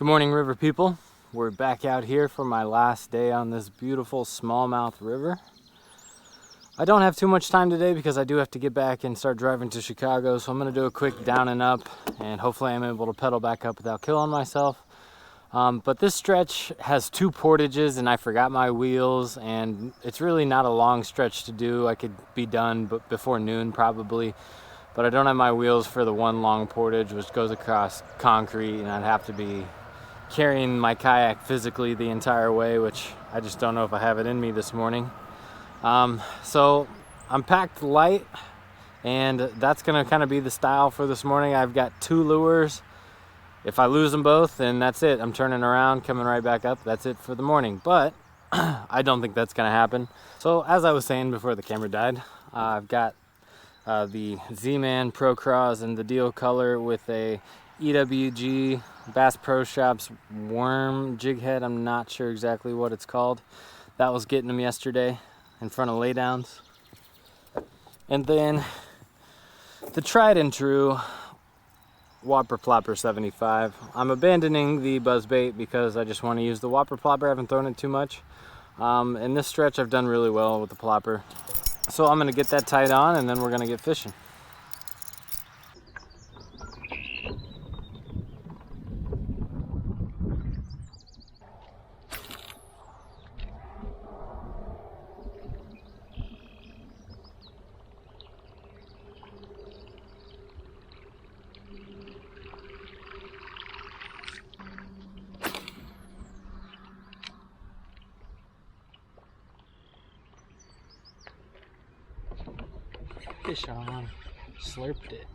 Good morning, river people. We're back out here for my last day on this beautiful smallmouth river. I don't have too much time today because I do have to get back and start driving to Chicago, so I'm going to do a quick down and up, and hopefully I'm able to pedal back up without killing myself. But this stretch has two portages and I forgot my wheels, and it's really not a long stretch to do. I could be done before noon probably, but I don't have my wheels for the one long portage which goes across concrete, and I'd have to be carrying my kayak physically the entire way, which I just don't know if I have it in me this morning. So I'm packed light, and that's gonna kind of be the style for this morning. I've got two lures. If I lose them both, then that's it. I'm turning around, coming right back up. That's it for the morning, but I don't think that's gonna happen. So as I was saying before the camera died, I've got the Z-Man Pro Cross in the deal color with a EWG Bass Pro Shops worm jig head. I'm not sure exactly what it's called. That was getting them yesterday in front of laydowns. And then the tried and true Whopper Plopper 75. I'm abandoning the buzzbait because I just want to use the Whopper Plopper. I haven't thrown it too much. In this stretch I've done really well with the plopper. So I'm going to get that tied on, and then we're going to get fishing. Fish on, slurped it.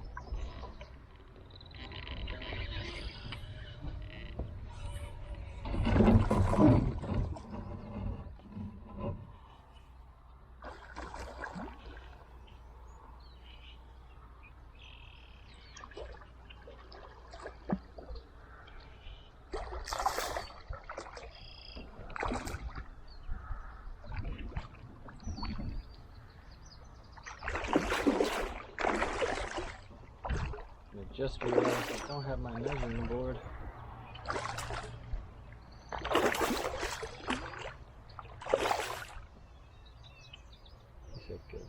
Just realized I don't have my measuring board. Good.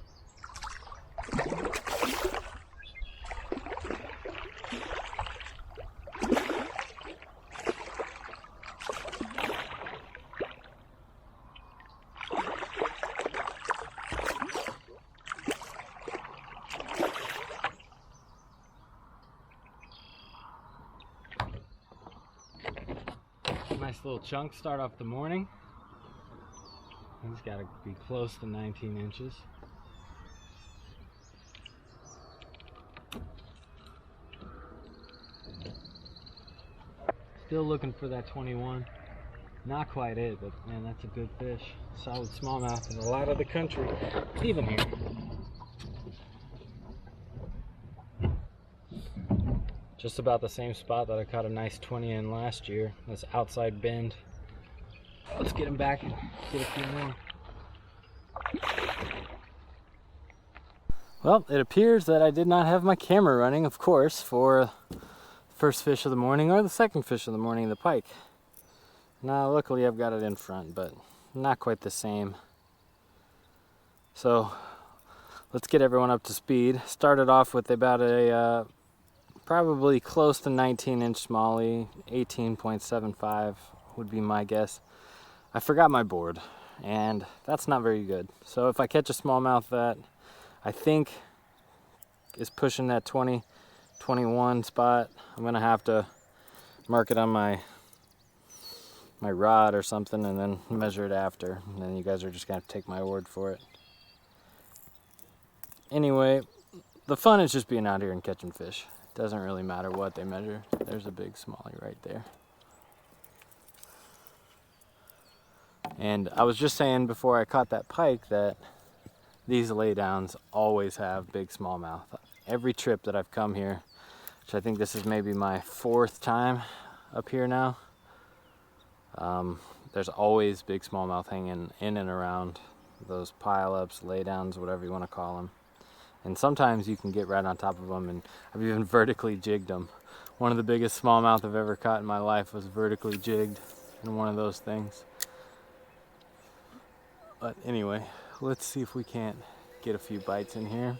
Nice little chunk start off the morning. He's got to be close to 19 inches. Still looking for that 21. Not quite it, but man, that's a good fish. Solid smallmouth in a lot of the country, even here. Just about the same spot that I caught a nice 20 in last year. This outside bend. Let's get him back and get a few more. Well, it appears that I did not have my camera running, of course, for the first fish of the morning or the second fish of the morning, the pike. Now, luckily I've got it in front, but not quite the same. So, let's get everyone up to speed. Started off with about a probably close to 19-inch Smallie, 18.75 would be my guess. I forgot my board, and that's not very good. So if I catch a smallmouth that I think is pushing that 20, 21 spot, I'm gonna have to mark it on my rod or something and then measure it after. And then you guys are just gonna have to take my word for it. Anyway, the fun is just being out here and catching fish. Doesn't really matter what they measure. There's a big Smallie right there. And I was just saying before I caught that pike that these laydowns always have big smallmouth. Every trip that I've come here, which I think this is maybe my 4th time up here now, there's always big smallmouth hanging in and around those pile-ups, laydowns, whatever you want to call them. And sometimes you can get right on top of them, and I've even vertically jigged them. One of the biggest smallmouth I've ever caught in my life was vertically jigged in one of those things. But anyway, let's see if we can't get a few bites in here.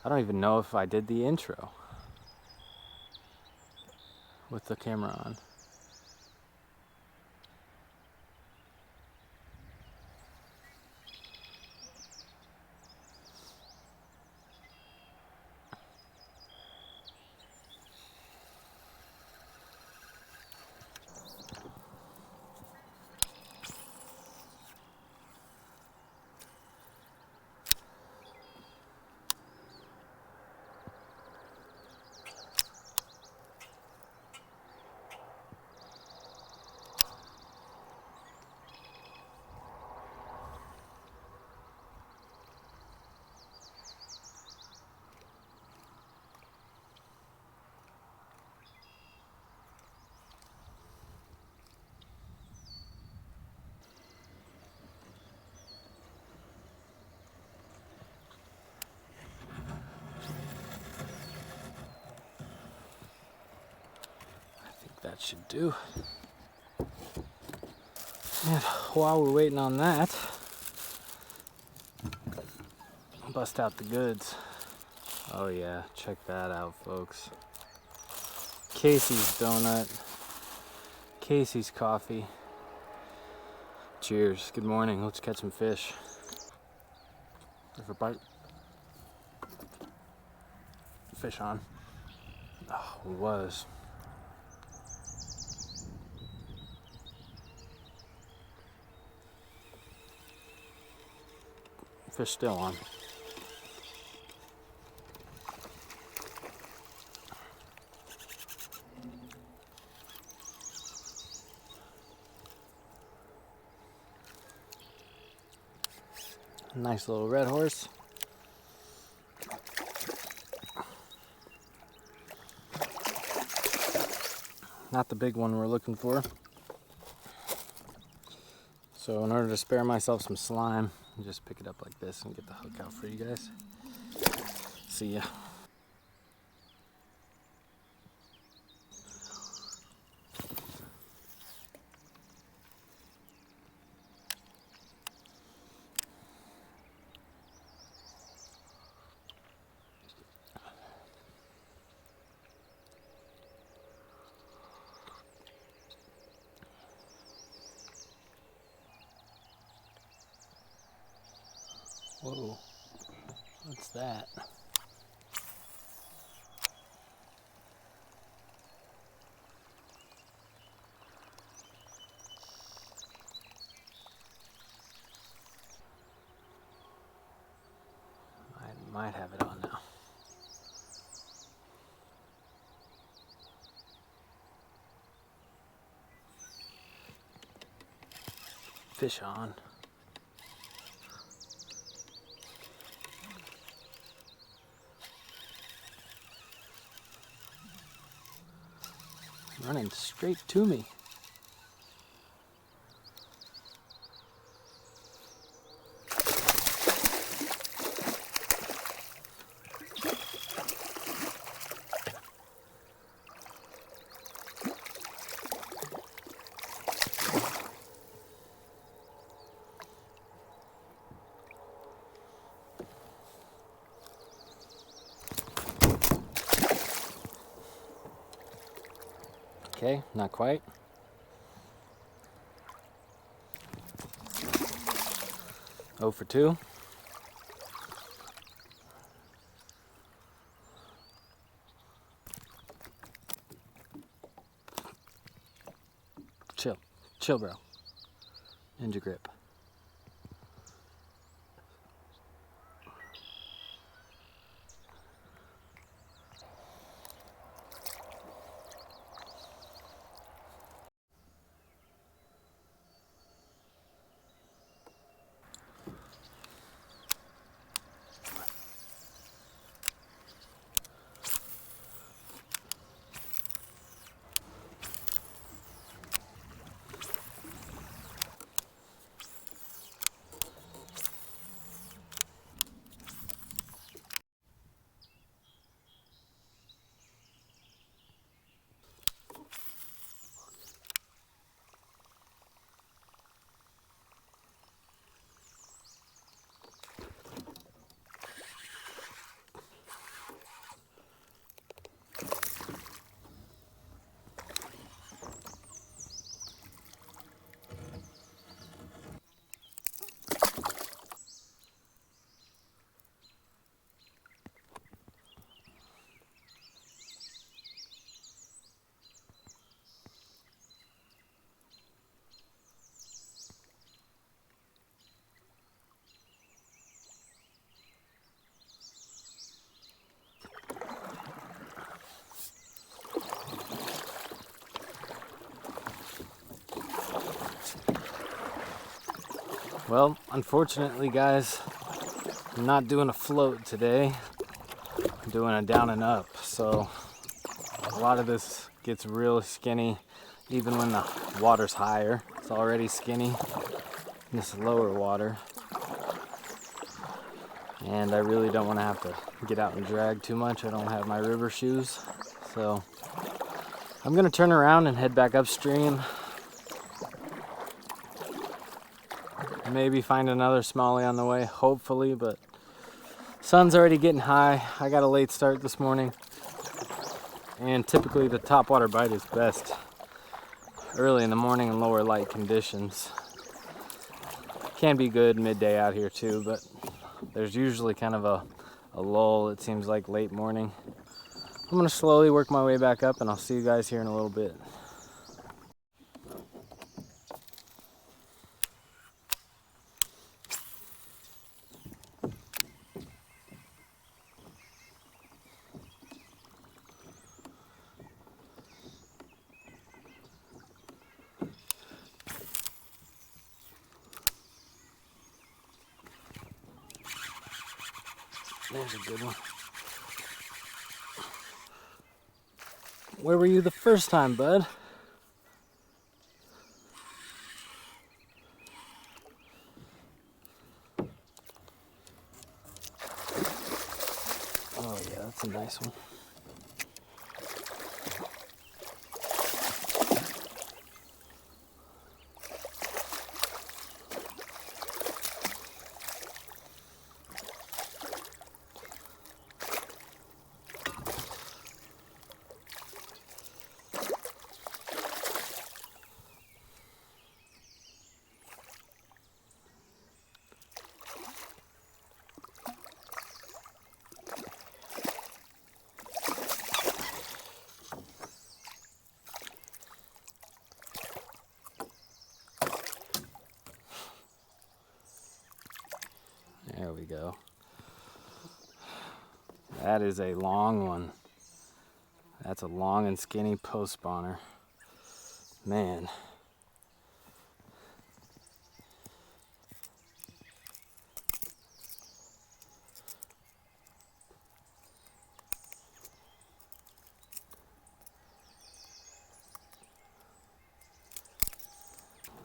I don't even know if I did the intro with the camera on. That should do. And while we're waiting on that, bust out the goods. Oh yeah, check that out, folks. Casey's donut, Casey's coffee. Cheers, good morning, let's catch some fish. There's a bite. Fish on. Oh, it was. Fish still on. Nice little Redhorse. Not the big one we're looking for. So in order to spare myself some slime, I'll just pick it up like this and get the hook out for you guys. See ya. Whoa, what's that? I might have it on now. Fish on. Running straight to me. Okay, not quite. Oh for 2. Chill. Chill, bro. End your grip. Well, unfortunately, guys, I'm not doing a float today. I'm doing a down and up. So a lot of this gets real skinny even when the water's higher. It's already skinny in this lower water. And I really don't want to have to get out and drag too much. I don't have my river shoes. So I'm gonna turn around and head back upstream. Maybe find another smallie on the way, hopefully, but sun's already getting high. I got a late start this morning. And typically the topwater bite is best early in the morning in lower light conditions. Can be good midday out here too, but there's usually kind of a lull, it seems like, late morning. I'm gonna slowly work my way back up and I'll see you guys here in a little bit. There's a good one. Where were you the first time, bud? Oh yeah, that's a nice one. There we go. That is a long one. That's a long and skinny post spawner. Man.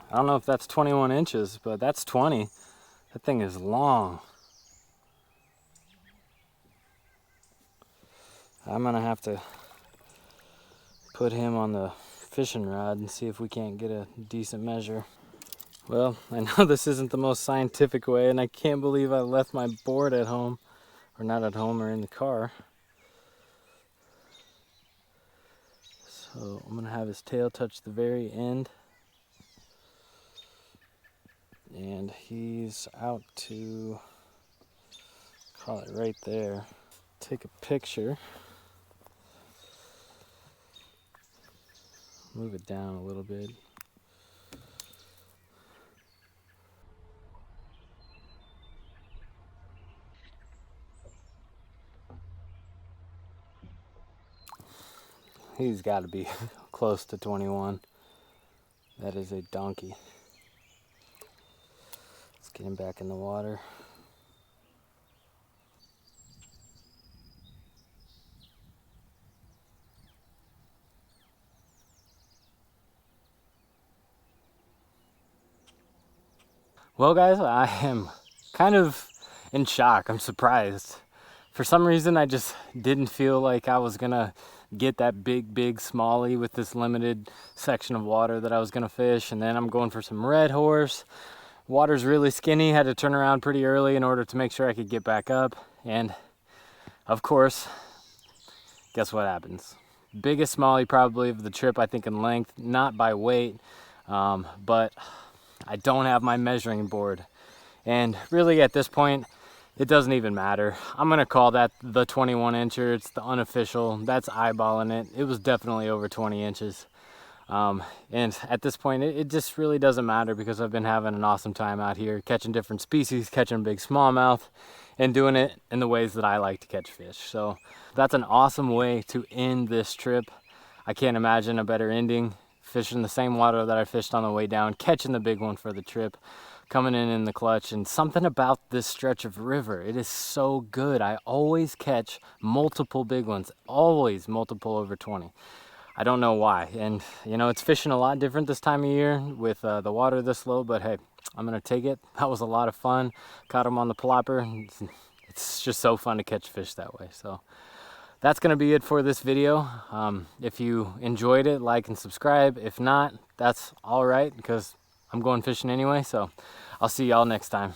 I don't know if that's 21 inches, but that's 20. That thing is long. I'm gonna have to put him on the fishing rod and see if we can't get a decent measure. Well, I know this isn't the most scientific way, and I can't believe I left my board at home, or not at home, or in the car. So I'm gonna have his tail touch the very end. And he's out to, call it right there. Take a picture. Move it down a little bit. He's got to be close to 21. That is a donkey. Let's get him back in the water. Well, guys, I am kind of in shock. I'm surprised. For some reason, I just didn't feel like I was gonna get that big smallie with this limited section of water that I was gonna fish. And then I'm going for some Redhorse. Water's really skinny. Had to turn around pretty early in order to make sure I could get back up. And of course, guess what happens? Biggest smallie probably of the trip, I think, in length, not by weight, but I don't have my measuring board. And really at this point, it doesn't even matter. I'm gonna call that the 21 incher. It's the unofficial. That's eyeballing it. It was definitely over 20 inches. And at this point, it just really doesn't matter because I've been having an awesome time out here, catching different species, catching big smallmouth, and doing it in the ways that I like to catch fish. So that's an awesome way to end this trip. I can't imagine a better ending. Fishing the same water that I fished on the way down, catching the big one for the trip. coming in the clutch. And something about this stretch of river, it is so good. I always catch multiple big ones, always multiple over 20. I don't know why. And you know, it's fishing a lot different this time of year with the water this low, but hey, I'm gonna take it. That was a lot of fun. Caught them on the plopper. It's just so fun to catch fish that way. So that's gonna be it for this video. If you enjoyed it, like and subscribe. If not, that's all right, because I'm going fishing anyway. So I'll see y'all next time.